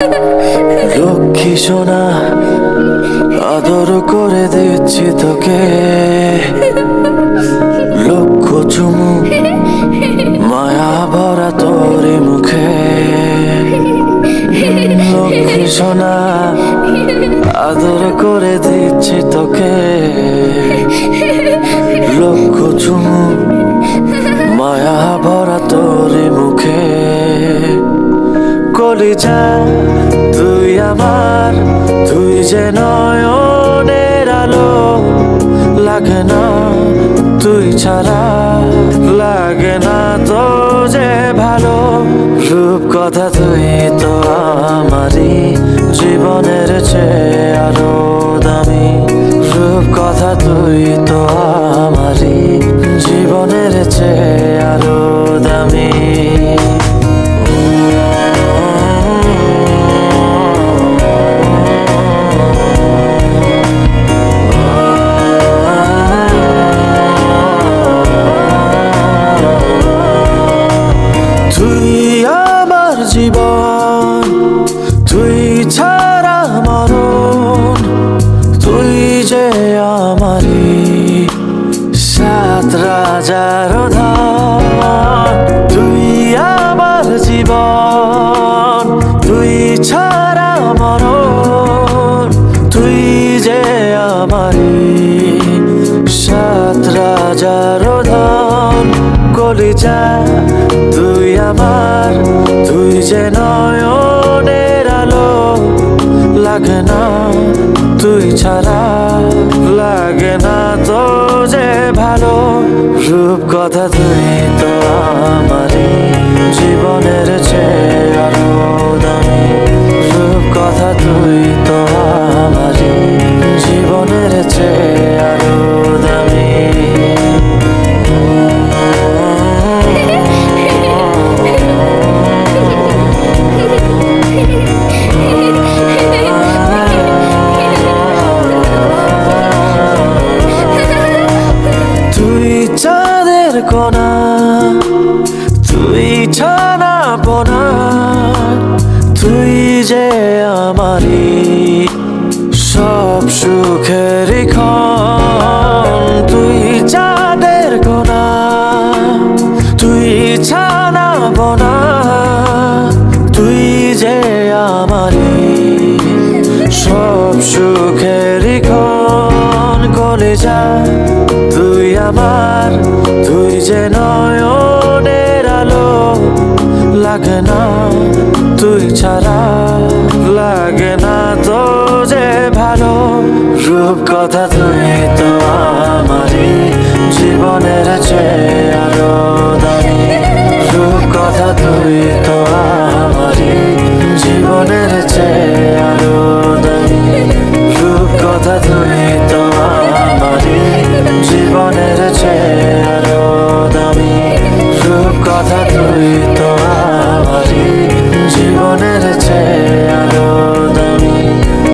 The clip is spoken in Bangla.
লক্ষ্মী সোনা আদর করে দিচ্ছি তোকে, লক্ষ চুমু মায়া ভরা তোর মুখে। লক্ষ্মী সোনা আদর করে দিচ্ছি তোকে, লক্ষ চুমু মায়া ভরা তোর মুখে। কলিজা তুই আমার, তুই যে নয়নের আলো, লাগে না তুই ছাড়া, লাগে না তো যে ভালো। রূপ কথা তুই তো আমারই জীবনের চেয়ে আরো দামি, রূপ কথা তুই তো আমারই জীবনের চেয়ে আরো দামি। তুই আমার জীবন, তুই ছাড়া মরণ, তুই যে আমারই সাত রাজার ধন। তুই আমার জীবন, তুই ছাড়া মরণ, তুই যে আমারই সাত রাজার ধন। কলিজা তুই আমার, তুই যে নয়নের আলো, লাগে না তুই ছাড়া, লাগে না তো যে ভালো। রূপ কথা তুই তো আমারই জীবনের চেয়ে আরো দামি, রূপ কথা তুই তো আমারই জীবনের চেয়ে আরো দামি। তুই চাঁদের কোনা, তুই ছানা পোনা, তুই যে আমারই সব সুখের ক্ষণ। তুই চাঁদের কোনা, তুই ছানা পোনা, তুই যে আমারই সব সুখের ক্ষণ। কলিজা তুই আমার, তুই যে নয়নের আলো, লাগে না তুই ছাড়া, লাগে না তো যে ভালো। রূপ কথা তুই তো আমারই